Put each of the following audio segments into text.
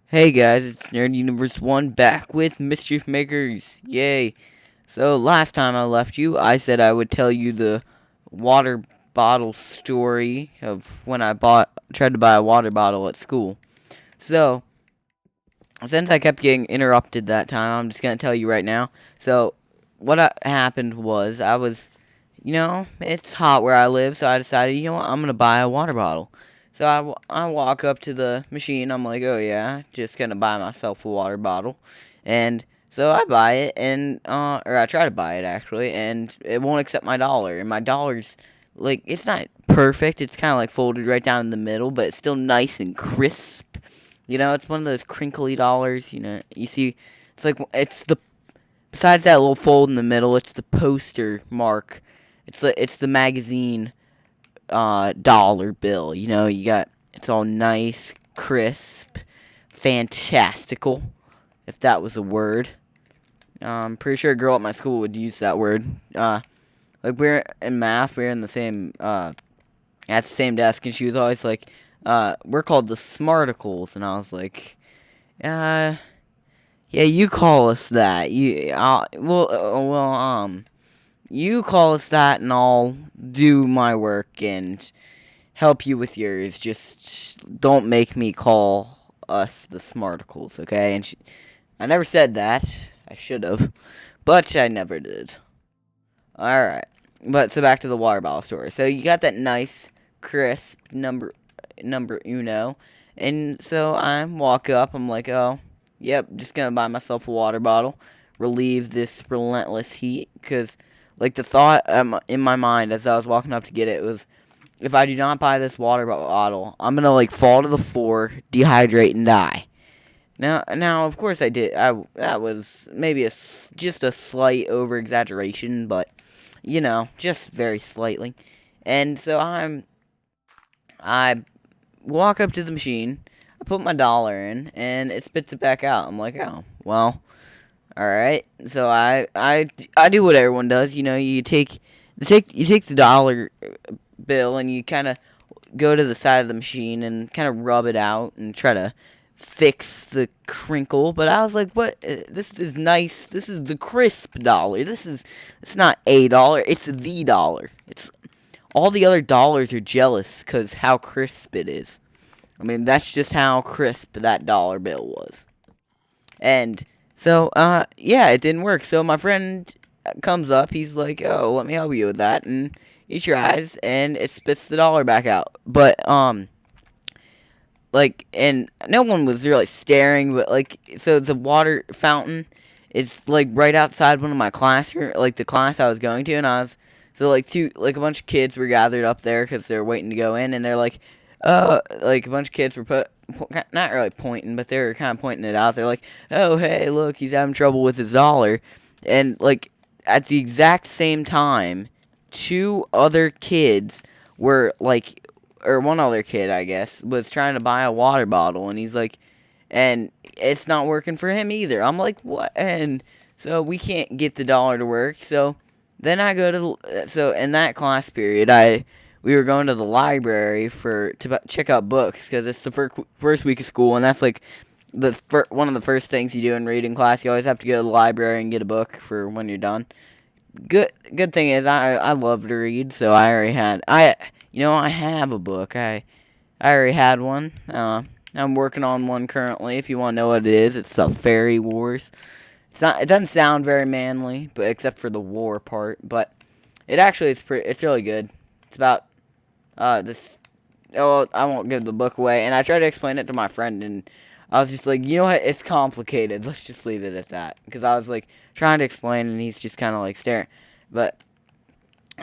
Hey guys, it's Nerd Universe 1 back with Mischief Makers. Yay. So last time I left you, I said I would tell you the water bottle story of when I tried to buy a water bottle at school. So, since I kept getting interrupted that time, I'm just going to tell you right now. So, happened was it's hot where I live, so I decided, I'm going to buy a water bottle. So I walk up to the machine. I'm like, oh yeah, just gonna buy myself a water bottle, and so I buy it, or I try to buy it actually, and it won't accept my dollar. And my dollar's like, it's not perfect. It's kind of like folded right down in the middle, but it's still nice and crisp. It's one of those crinkly dollars. You see, it's the besides that little fold in the middle, it's the poster mark. It's the magazine dollar bill. It's all nice, crisp, fantastical, if that was a word. I'm pretty sure a girl at my school would use that word. Like we're in math, we're in the same at the same desk, and she was always like, we're called the smarticles, and I was like, yeah, you call us that. You call us that, and I'll do my work and help you with yours. Just don't make me call us the smarticles, okay? And I never said that. I should have, but I never did. All right. But so back to the water bottle story. So you got that nice, crisp number uno, and so I walk up. I'm like, oh, yep, just gonna buy myself a water bottle, relieve this relentless heat, because like the thought in my mind as I was walking up to get it was, if I do not buy this water bottle, I'm gonna like fall to the floor, dehydrate, and die. Now, of course, I did. That was maybe just a slight over exaggeration, but just very slightly. And so I walk up to the machine, I put my dollar in, and it spits it back out. I'm like, oh, well, all right. So I do what everyone does. You take the dollar bill and you kind of go to the side of the machine and kind of rub it out and try to fix the crinkle. But I was like, what? This is nice. This is the crisp dollar. It's not a dollar. It's the dollar. It's all the other dollars are jealous because how crisp it is. I mean, that's just how crisp that dollar bill was. And so, yeah, it didn't work. So my friend comes up. He's like, oh, let me help you with that. And he tries, and it spits the dollar back out. But, and no one was really staring, but, so the water fountain is, right outside one of my classroom, the class I was going to, and so, a bunch of kids were gathered up there because they were waiting to go in, and they're like, a bunch of kids were not really pointing, but they were kind of pointing it out. They're like, oh, hey, look, he's having trouble with his dollar. And, at the exact same time, two other kids were, or one other kid, I guess, was trying to buy a water bottle, and he's like, and it's not working for him either. I'm like, what? And so we can't get the dollar to work. So then I go to so in that class period, we were going to the library to check out books because it's the first week of school, and that's one of the first things you do in reading class. You always have to go to the library and get a book for when you're done. Good thing is I love to read, so I already had I have a book. I already had one. I'm working on one currently. If you want to know what it is, it's the Fairy Wars. It doesn't sound very manly, but except for the war part. But it's really good. It's about this. Oh, I won't give the book away. And I tried to explain it to my friend, and I was just like, you know what? It's complicated. Let's just leave it at that. Because I was trying to explain, and he's just kind of staring. But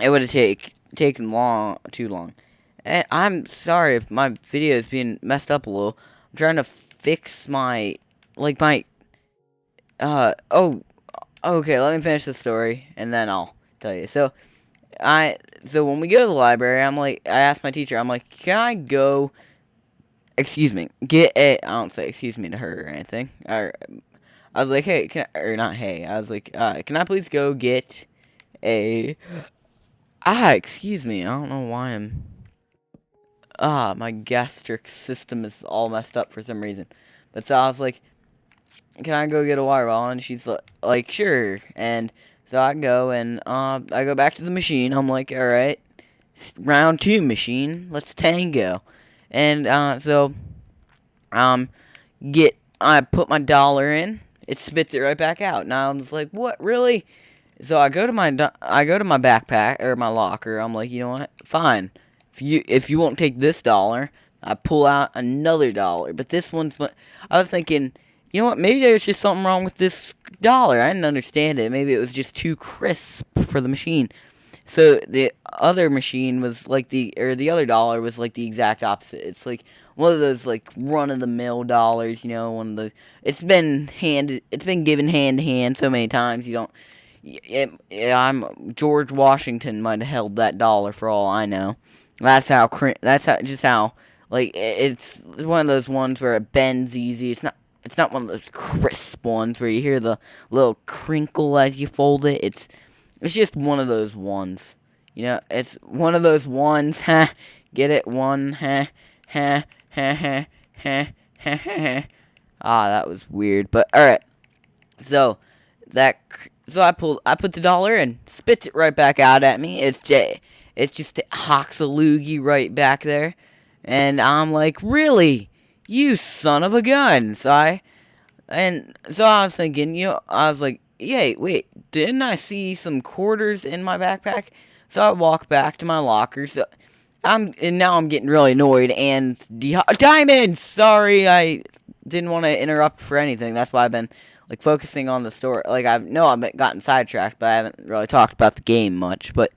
it would have taken too long. And I'm sorry if my video is being messed up a little. I'm trying to fix my oh, okay, let me finish the story, and then I'll tell you. So when we go to the library, I asked my teacher, I'm like, can I go, excuse me, I don't say excuse me to her or anything. I was like, hey, not hey, I was like, can I please go get a, excuse me, I don't know why my gastric system is all messed up for some reason. But so I was like, can I go get a water bottle? And she's like, sure. And so I go and I go back to the machine. I'm like, all right, round 2 machine, let's tango. And so I put my dollar in. It spits it right back out. Now I'm just like, what, really? So I go to my backpack or my locker. I'm like, you know what? Fine. If you won't take this dollar, I pull out another dollar. But this one's, I was thinking, you know what? Maybe there's just something wrong with this dollar. I didn't understand it. Maybe it was just too crisp for the machine. So the other machine was like the other dollar was like the exact opposite. It's like one of those like run of the mill dollars, one of the. It's been given hand to hand so many times you don't. I'm George Washington might have held that dollar for all I know. That's how like it's one of those ones where it bends easy. It's not one of those crisp ones where you hear the little crinkle as you fold it. It's just one of those ones. It's one of those ones. Ha, get it? One. Ha, ha, ha, ha, ha, ha, ha. Ah, that was weird. But all right. So I put the dollar in, spits it right back out at me. It's just hocks a loogie right back there, and I'm like, really, you son of a gun. So I was thinking, I was like, yeah, wait, didn't I see some quarters in my backpack? So I walk back to my locker. So now I'm getting really annoyed and diamonds. Sorry, I didn't want to interrupt for anything. That's why I've been like focusing on the story. Like I've gotten sidetracked, but I haven't really talked about the game much. But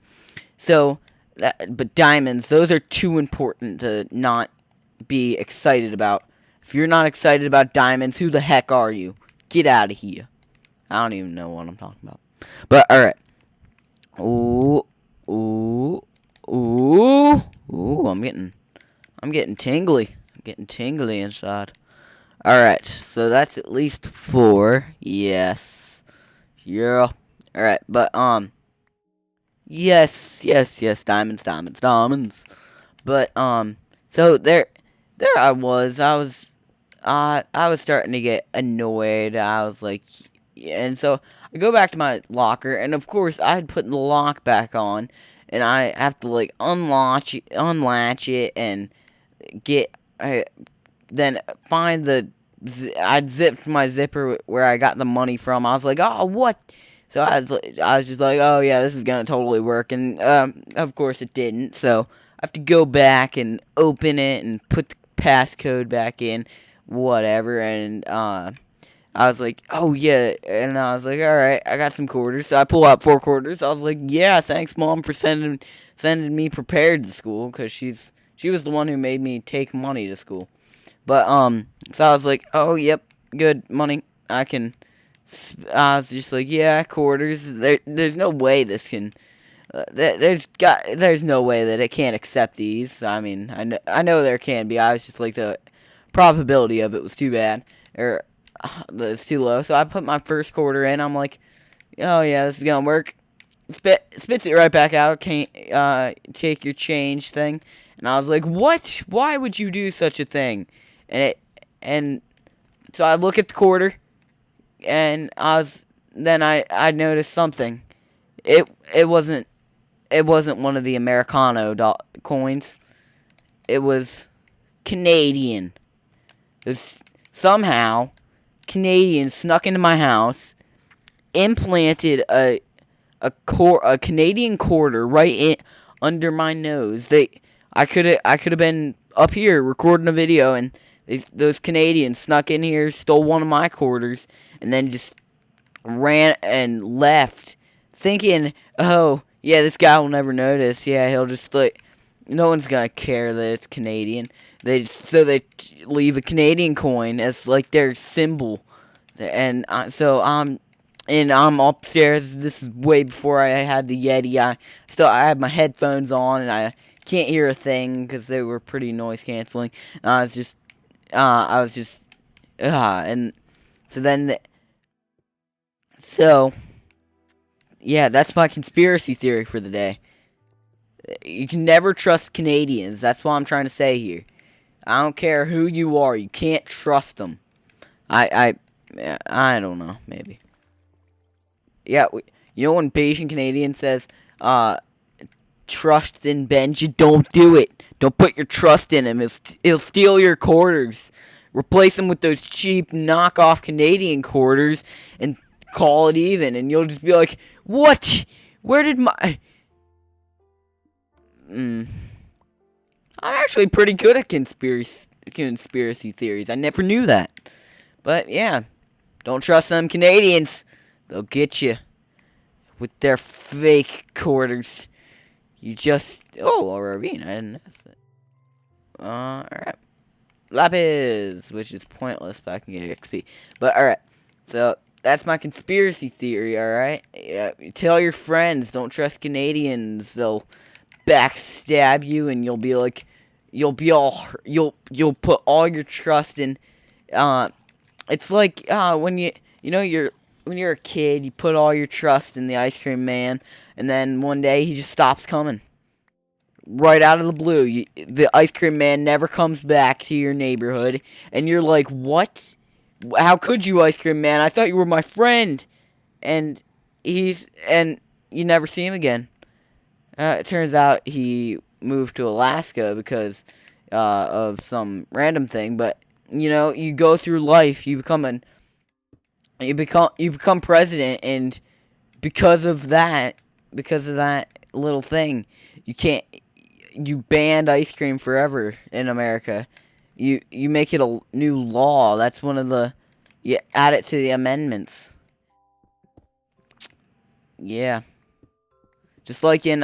diamonds, those are too important to not be excited about. If you're not excited about diamonds, who the heck are you? Get out of here. I don't even know what I'm talking about. But alright. Ooh. I'm getting tingly. I'm getting tingly inside. Alright, so that's at least 4. Yes. Yeah. Alright, but yes, diamonds. But so there I was starting to get annoyed. I was like, and so I go back to my locker, and of course I had put the lock back on, and I have to like unlatch it, and then find I'd zipped my zipper where I got the money from. I was like, oh, what? So I was just like, oh yeah, this is gonna totally work, and of course it didn't. So I have to go back and open it and put the passcode back in, whatever, and I was like, oh yeah, and I was like, all right, I got some quarters. So I pull out 4 quarters. I was like, yeah, thanks, Mom, for sending me prepared to school, because she was the one who made me take money to school. But so I was like, oh yep, good money. I was just like, yeah, quarters. There's no way this can. There's no way that it can't accept these. I mean, I know there can be. I was just like, the probability of it was too bad, or it's too low. So I put my first quarter in. I'm like, oh yeah, this is gonna work. Spits it right back out. Can't take your change thing. And I was like, what? Why would you do such a thing? And so I look at the quarter, and I noticed something. It wasn't one of the Americano coins. It was Canadian. Somehow Canadians snuck into my house, implanted a Canadian quarter right in under my nose. I could have been up here recording a video, and those Canadians snuck in here, stole one of my quarters, and then just ran and left, thinking, oh yeah, this guy will never notice. Yeah, he'll just like, no one's gonna care that it's Canadian. They leave a Canadian coin as like their symbol, and I'm upstairs. This is way before I had the Yeti. I had my headphones on, and I can't hear a thing because they were pretty noise canceling. And so yeah, that's my conspiracy theory for the day. You can never trust Canadians. That's what I'm trying to say here. I don't care who you are. You can't trust them. I don't know, maybe. Yeah, you know when Bayesian Canadian says, trust in Benji, don't do it. Don't put your trust in him. He'll steal your quarters. Replace him with those cheap knockoff Canadian quarters and call it even. And you'll just be like, what? Where did my... I'm actually pretty good at conspiracy theories. I never knew that. But yeah, don't trust them Canadians. They'll get you with their fake quarters. You just... Oh, a ravine. I didn't notice it. Alright. Lapis, which is pointless, but I can get XP. But, alright. So, that's my conspiracy theory, alright? Yeah, tell your friends, don't trust Canadians. They'll backstab you, and you'll be like... You'll put all your trust in... It's like, when when you're a kid, you put all your trust in the ice cream man, and then one day he just stops coming. Right out of the blue. The ice cream man never comes back to your neighborhood, and you're like, what? How could you, ice cream man? I thought you were my friend. And and you never see him again. It turns out he moved to Alaska because of some random thing, but, you go through life, you become president, and because of that little thing, you banned ice cream forever in America. You make it a new law. That's one of the... You add it to the amendments. Yeah. Just like in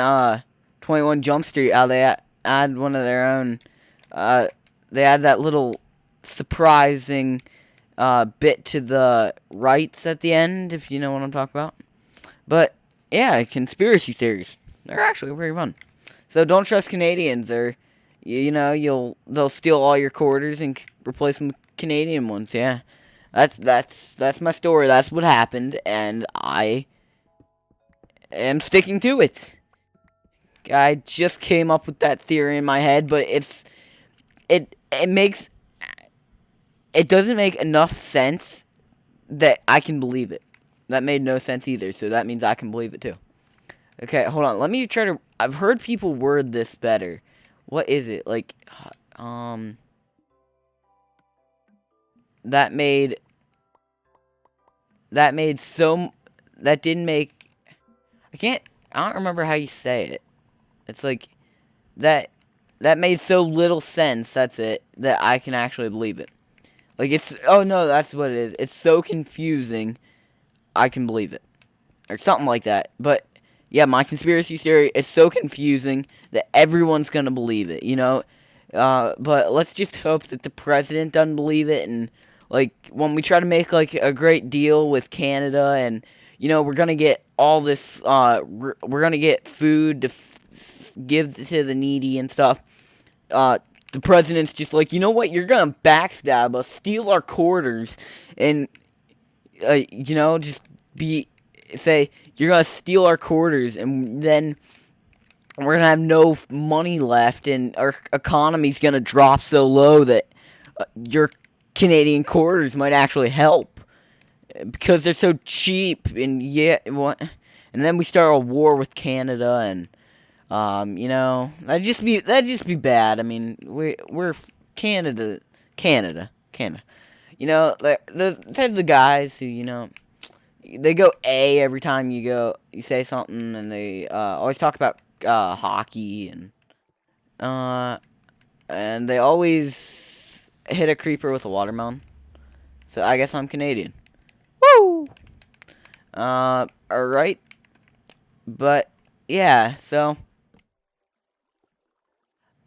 21 Jump Street, how they add one of their own... they add that little surprising bit to the rights at the end, if you know what I'm talking about. But, yeah, conspiracy theories. They're actually very fun. So don't trust Canadians, or, they'll steal all your quarters and replace them with Canadian ones, yeah. That's my story. That's what happened, and I am sticking to it. I just came up with that theory in my head, but it doesn't make enough sense that I can believe it. That made no sense either, so that means I can believe it too. Okay, hold on. Let me try to... I've heard people word this better. What is it? Like, that didn't make... I don't remember how you say it. It's like, that made so little sense, that's it, that I can actually believe it. Like, it's... Oh, no, that's what it is. It's so confusing, I can believe it. Or something like that. But, yeah, my conspiracy theory is so confusing that everyone's gonna believe it, but let's just hope that the president doesn't believe it, and, like, when we try to make, like, a great deal with Canada, and, we're gonna get all this, we're gonna get food to give to the needy and stuff, the president's just like, you know what, you're gonna backstab us, steal our quarters, and, just say, you're gonna steal our quarters, and then we're gonna have no money left, and our economy's gonna drop so low that your Canadian quarters might actually help, because they're so cheap, and and then we start a war with Canada, and that'd just be bad. I mean, we're Canada. The guys who, they go A every time you say something, and they always talk about hockey, and they always hit a creeper with a watermelon. So I guess I'm Canadian. Woo! Alright. But, yeah, so...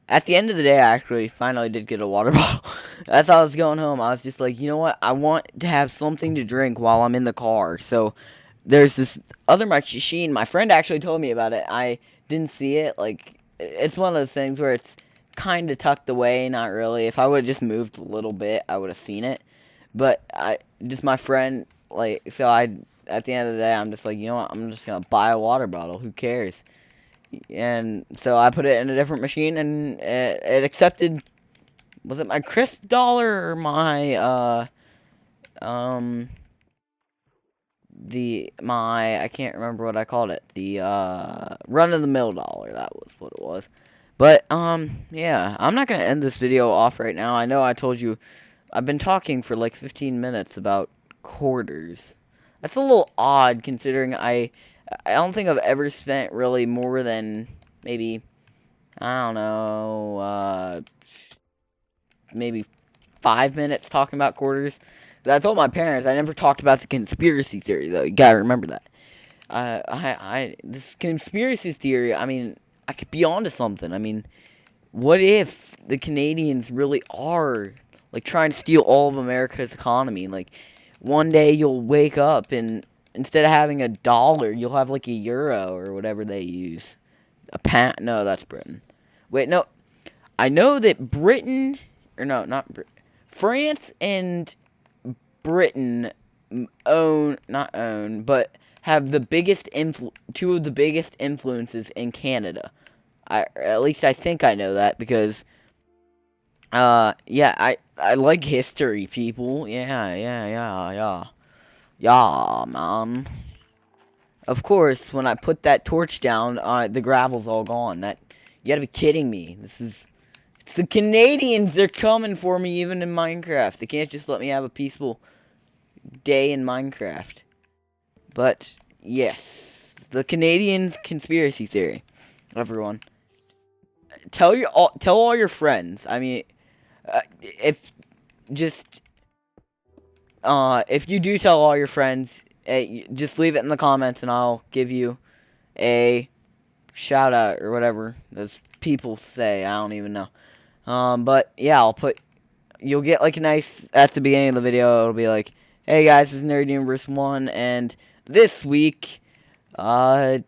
At the end of the day, I actually finally did get a water bottle. That's how I was going home. I was just like, you know what? I want to have something to drink while I'm in the car. So, there's this other machine. My friend actually told me about it. I didn't see it. Like, it's one of those things where it's kind of tucked away, not really. If I would have just moved a little bit, I would have seen it. But, my friend, at the end of the day, I'm just like, you know what? I'm just going to buy a water bottle. Who cares? And so I put it in a different machine, and it accepted, was it my crisp dollar or my I can't remember what I called it. The run-of-the-mill dollar. That was what it was. But yeah, I'm not gonna end this video off right now. I know I told you I've been talking for like 15 minutes about quarters. That's a little odd considering I don't think I've ever spent really more than maybe, I don't know, maybe 5 minutes talking about quarters. I told my parents I never talked about the conspiracy theory though. You gotta remember that. This conspiracy theory. I mean, I could be onto something. I mean, what if the Canadians really are like trying to steal all of America's economy? Like, one day you'll wake up and instead of having a dollar, you'll have like a euro or whatever they use. A pound? No, that's Britain. Wait, no. I know that Britain, or no, not Britain. France and Britain but have the biggest two of the biggest influences in Canada. At least I think I know that because, yeah, I like history, people. Yeah, man. Of course, when I put that torch down, the gravel's all gone. You gotta be kidding me. It's the Canadians. They're coming for me even in Minecraft. They can't just let me have a peaceful day in Minecraft. But yes, the Canadians conspiracy theory. Everyone, tell all your friends. I mean, if you do tell all your friends, just leave it in the comments and I'll give you a shout out or whatever those people say. I don't even know. But yeah, you'll get like a nice, at the beginning of the video, it'll be like, hey guys, this is Nerd Universe 1, and this week, the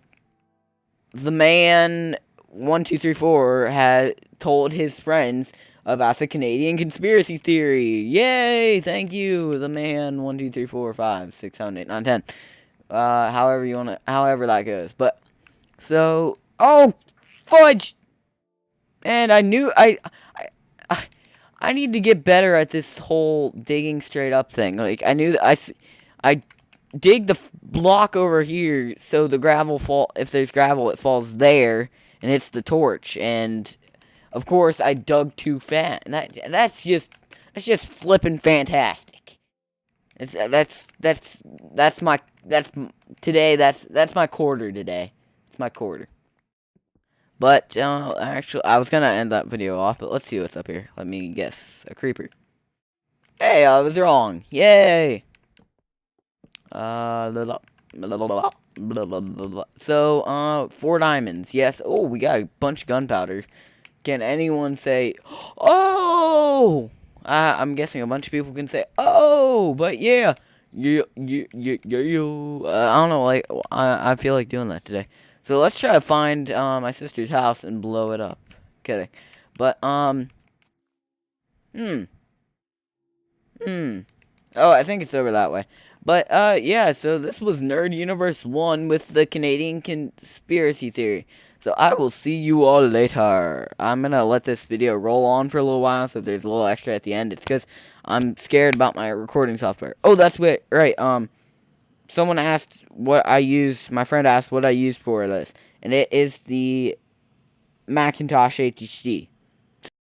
man 1234 had told his friends about the Canadian conspiracy theory. Yay! Thank you, the man 1, 2, 3, 4, 5, 6, 7, 8, 9, 10. However that goes. But so, oh fudge! And I knew I need to get better at this whole digging straight up thing. Like, I knew that I dig the block over here so the gravel if there's gravel, it falls there and hits the torch. And of course, I dug too fast. And that's just flipping fantastic. That's my quarter today. It's my quarter. But, actually, I was gonna end that video off, but let's see what's up here. Let me guess. A creeper. Hey, I was wrong. Yay! So, 4 diamonds. Yes. Oh, we got a bunch of gunpowder. Can anyone say, oh? I'm guessing a bunch of people can say, oh, but yeah. I don't know, like, I feel like doing that today. So let's try to find my sister's house and blow it up. Kidding. But oh, I think it's over that way. But yeah, so this was Nerd Universe 1 with the Canadian conspiracy theory. So I will see you all later. I'm gonna let this video roll on for a little while, so if there's a little extra at the end, it's because I'm scared about my recording software. Oh, that's right. Someone asked what I use. My friend asked what I used for this, and it is the Macintosh HHD.